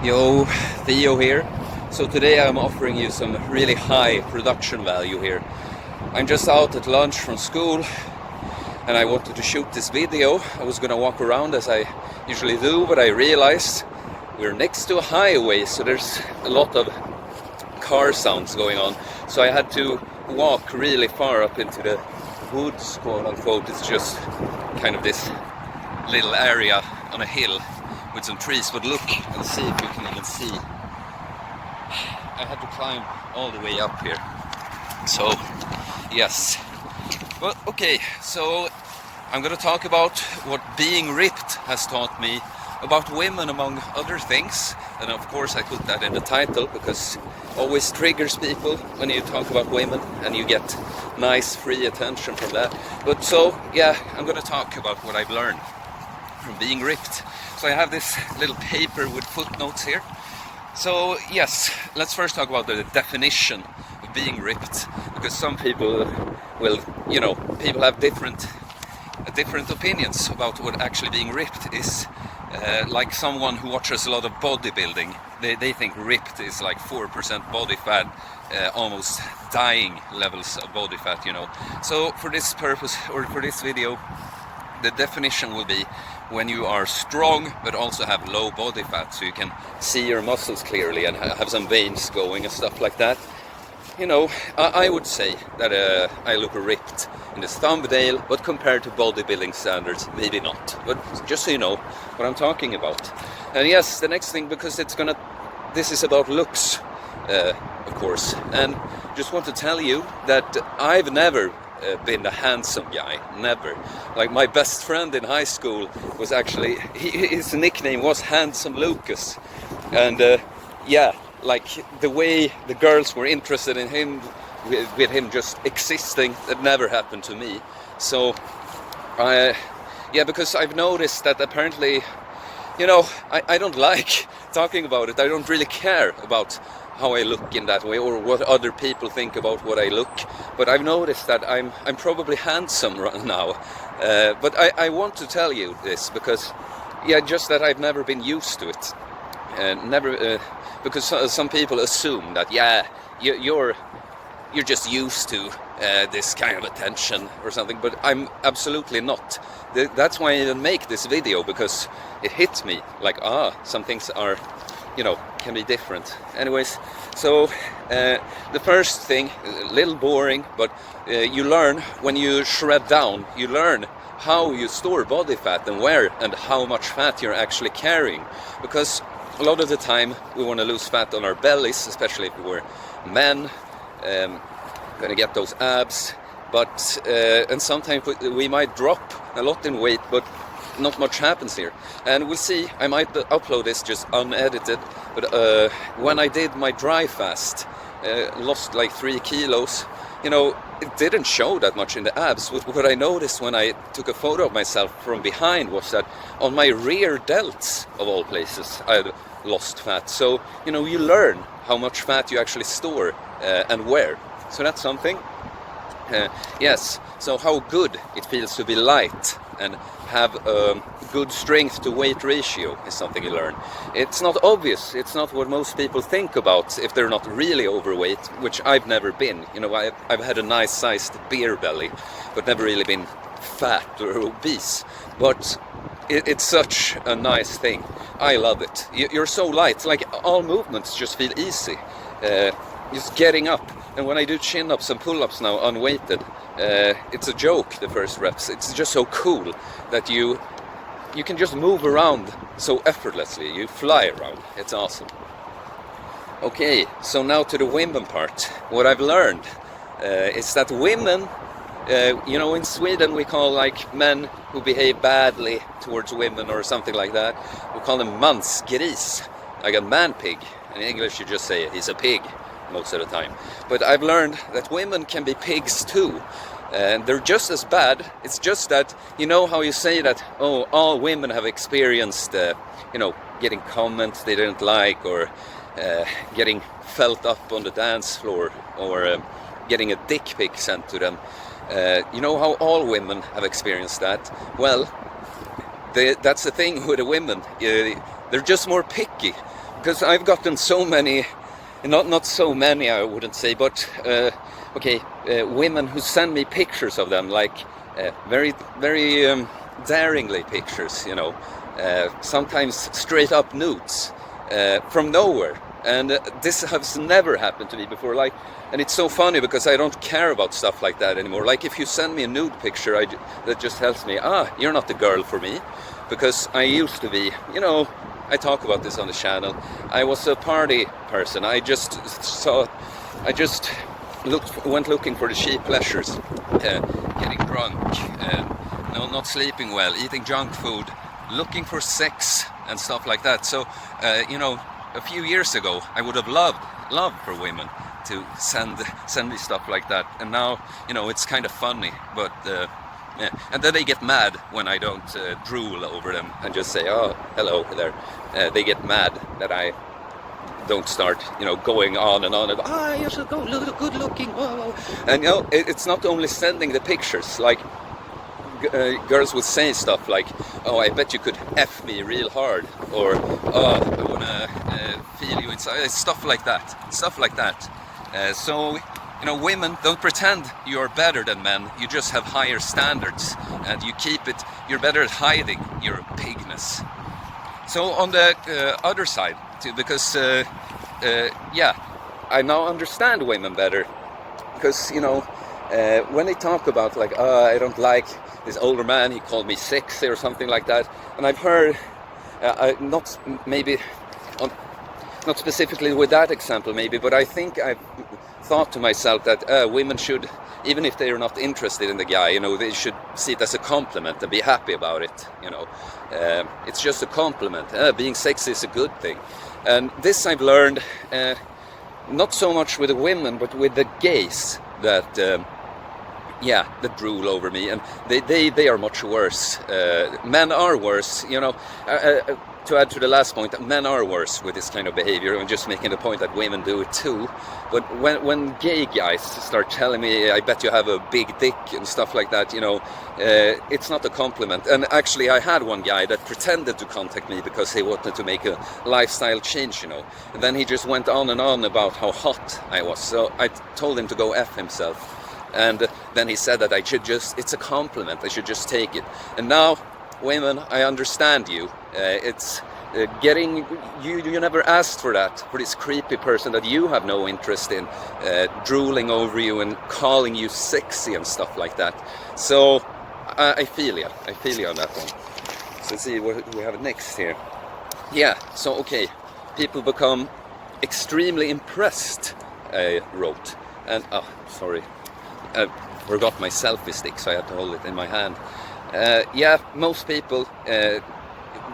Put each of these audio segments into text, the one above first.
Yo, Theo here. So today I'm offering you some really high production value here. I'm just out at lunch from school and I wanted to shoot this video. I was gonna walk around as I usually do, but I realized we're next to a highway, so there's a lot of car sounds going on. So I had to walk really far up into the woods, quote unquote. It's just kind of this little area on a hill with some trees, but look and see if you can even see. I had to climb all the way up here. So, yes. Well, okay, so I'm gonna talk about what being ripped has taught me about women, among other things. And of course I put that in the title because it always triggers people when you talk about women and you get nice free attention from that. But so, yeah, I'm gonna talk about what I've learned from being ripped. So I have this little paper with footnotes here. So yes, let's first talk about the definition of being ripped, because some people will, people have different opinions about what actually being ripped is. Like someone who watches a lot of bodybuilding, they think ripped is like 4% body fat, almost dying levels of body fat, So for this purpose, or for this video, the definition will be when you are strong but also have low body fat, so you can see your muscles clearly and have some veins going and stuff like that. I would say that I look ripped in this thumbnail, but compared to bodybuilding standards, maybe not. But just so you know what I'm talking about. And yes, the next thing, because this is about looks, of course, and just want to tell you that I've never been a handsome guy, never. Like my best friend in high school was actually, his nickname was Handsome Lucas, and like the way the girls were interested in him, with him just existing, that never happened to me. So because I've noticed that apparently, I don't like talking about it. I don't really care about how I look in that way, or what other people think about what I look. But I've noticed that I'm probably handsome right now. But I want to tell you this because, just that I've never been used to it. Because some people assume that you're just used to this kind of attention or something, but I'm absolutely not. That's why I even make this video, because it hits me like, some things are, can be different. Anyways, so the first thing, a little boring, but you learn when you shred down, you learn how you store body fat and where and how much fat you're actually carrying. Because a lot of the time we want to lose fat on our bellies, especially if we're men, gonna get those abs, but and sometimes we might drop a lot in weight, but not much happens here. And we'll see, I might upload this just unedited, but when I did my dry fast, lost like 3 kilos, it didn't show that much in the abs. What I noticed when I took a photo of myself from behind was that on my rear delts, of all places, I had lost fat. So, you learn how much fat you actually store and where. So that's something. Yes, so how good it feels to be light and have a good strength to weight ratio is something you learn. It's not obvious, it's not what most people think about if they're not really overweight, which I've never been. I've had a nice sized beer belly, but never really been fat or obese. But it's such a nice thing. I love it. You're so light, like all movements just feel easy. Just getting up. And when I do chin-ups and pull-ups now, unweighted, it's a joke, the first reps. It's just so cool that you can just move around so effortlessly. You fly around. It's awesome. Okay, so now to the women part. What I've learned is that women, in Sweden we call like men who behave badly towards women or something like that, we call them mansgris, like a man pig. In English you just say he's a pig most of the time. But I've learned that women can be pigs too, and they're just as bad. It's just that, how you say that, all women have experienced, getting comments they didn't like, or getting felt up on the dance floor, or getting a dick pic sent to them. How all women have experienced that? Well, that's the thing with the women. They're just more picky. because I've gotten so many, not so many I wouldn't say, but women who send me pictures of them, like very daringly pictures, you know, sometimes straight up nudes from nowhere. And this has never happened to me before. Like, and it's so funny because I don't care about stuff like that anymore. Like, if you send me a nude picture, that just tells me, you're not the girl for me. Because I used to be, you know, I talk about this on the channel. I was a party person. I just went looking for the cheap pleasures, getting drunk, not sleeping well, eating junk food, looking for sex and stuff like that. So, you know, a few years ago, I would have loved for women to send me stuff like that, and now, you know, it's kind of funny, but yeah. And then they get mad when I don't drool over them and just say, "Oh, hello there." They get mad that I don't start, you know, going on and you're so good looking, whoa. And you know, it's not only sending the pictures, like. Girls would say stuff like, "Oh, I bet you could F me real hard," or "Oh, I wanna feel you inside," stuff like that. So, you know, women, don't pretend you're better than men. You just have higher standards, and you keep it. You're better at hiding your pigness. So on the other side, too, because yeah, I now understand women better, because, you know, when they talk about like, I don't like this older man, he called me sexy or something like that, and I've heard, not specifically with that example maybe, but I think I've thought to myself that women should, even if they are not interested in the guy, you know, they should see it as a compliment and be happy about it, you know. It's just a compliment. Being sexy is a good thing. And this I've learned, not so much with the women, but with the gays that that drool over me, and they are much worse. Men are worse, you know. To add to the last point, men are worse with this kind of behavior. I'm just making the point that women do it too. But when gay guys start telling me, "I bet you have a big dick," and stuff like that, you know, it's not a compliment. And actually, I had one guy that pretended to contact me because he wanted to make a lifestyle change, you know. And then he just went on and on about how hot I was. So I told him to go F himself. And then he said that it's a compliment, I should just take it. And now, women, I understand you. It's getting, you never asked for that, for this creepy person that you have no interest in, drooling over you and calling you sexy and stuff like that. So, I feel you on that one. So let's see what we have next here. Yeah, so okay, people become extremely impressed, I wrote. And, sorry. I forgot my selfie stick, so I had to hold it in my hand. Yeah, most people,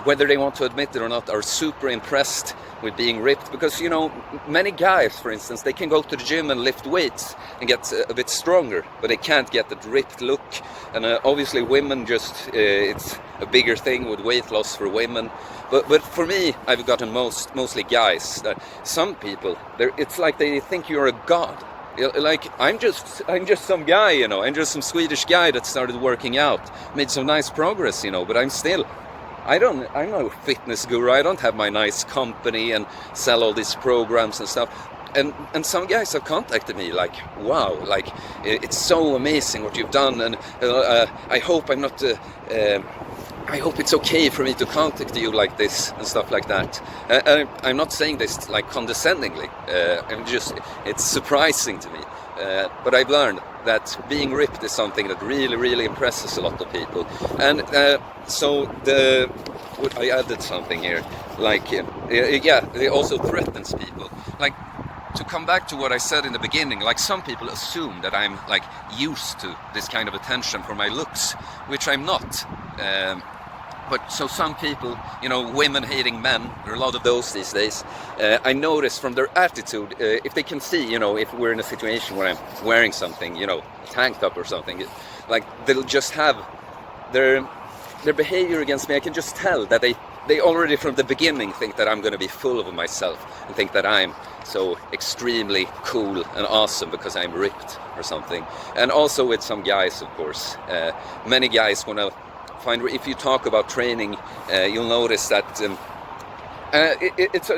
whether they want to admit it or not, are super impressed with being ripped, because, you know, many guys, for instance, they can go to the gym and lift weights and get a bit stronger, but they can't get that ripped look. And obviously women just, it's a bigger thing with weight loss for women. But for me, I've gotten mostly guys that some people, it's like they think you're a god. Like, I'm just some guy, you know. I'm just some Swedish guy that started working out, made some nice progress, you know. But I'm no fitness guru. I don't have my nice company and sell all these programs and stuff. And some guys have contacted me like, wow, like, it's so amazing what you've done, and I hope I'm not. I hope it's okay for me to contact you like this and stuff like that. I'm not saying this like condescendingly. It's surprising to me. But I've learned that being ripped is something that really, really impresses a lot of people. And so I added something here, like, it also threatens people. Like, to come back to what I said in the beginning, like, some people assume that I'm like used to this kind of attention for my looks, which I'm not. But so some people, you know, women hating men, there are a lot of those these days. I notice from their attitude, if they can see, you know, if we're in a situation where I'm wearing something, you know, a tank top or something, like, they'll just have their behavior against me. I can just tell that they already from the beginning think that I'm going to be full of myself and think that I'm so extremely cool and awesome because I'm ripped or something. And also with some guys, of course. Many guys want to find, if you talk about training, you'll notice that It's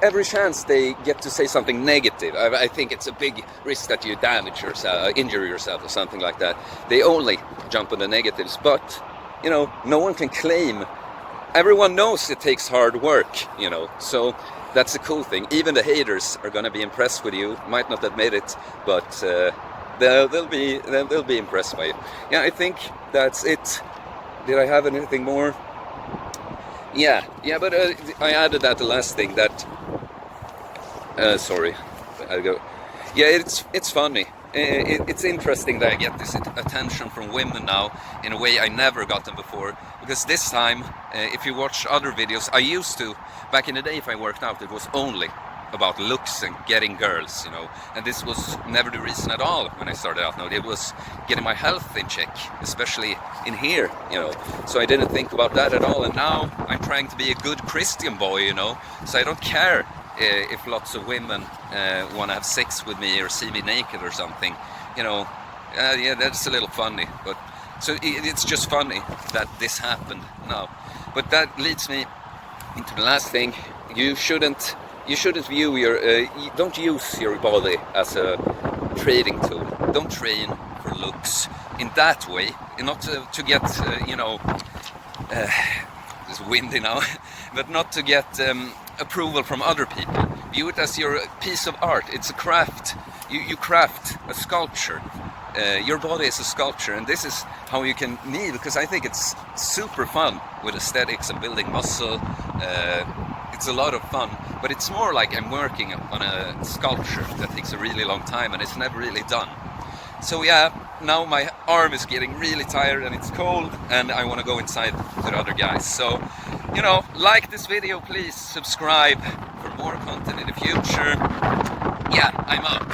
every chance they get to say something negative. I think it's a big risk that you damage yourself, injure yourself, or something like that. They only jump on the negatives, but you know, no one can claim. Everyone knows it takes hard work, you know. So that's the cool thing. Even the haters are gonna be impressed with you. Might not admit it, but they'll be impressed by you. Yeah, I think that's it. Did I have anything more? Yeah, but I added that the last thing that. Sorry, I go. Yeah, it's funny. It's interesting that I get this attention from women now in a way I never got them before. Because this time, if you watch other videos, I used to back in the day. If I worked out, it was only about looks and getting girls, you know. And this was never the reason at all when I started out. No, it was getting my health in check, especially in here, you know. So I didn't think about that at all. And now I'm trying to be a good Christian boy, you know. So I don't care if lots of women want to have sex with me or see me naked or something, you know. Yeah, that's a little funny, but so it's just funny that this happened now. But that leads me into the last thing. You shouldn't view your don't use your body as a trading tool. Don't train for looks in that way, and not to get you know, it's windy now, but not to get approval from other people. View it as your piece of art. It's a craft. You craft a sculpture. Your body is a sculpture, and this is how you can kneel, because I think it's super fun with aesthetics and building muscle. It's a lot of fun, but it's more like I'm working on a sculpture that takes a really long time and it's never really done. So yeah, now my arm is getting really tired and it's cold, and I want to go inside to the other guys. So, you know, like this video, please subscribe for more content in the future. Yeah, I'm out.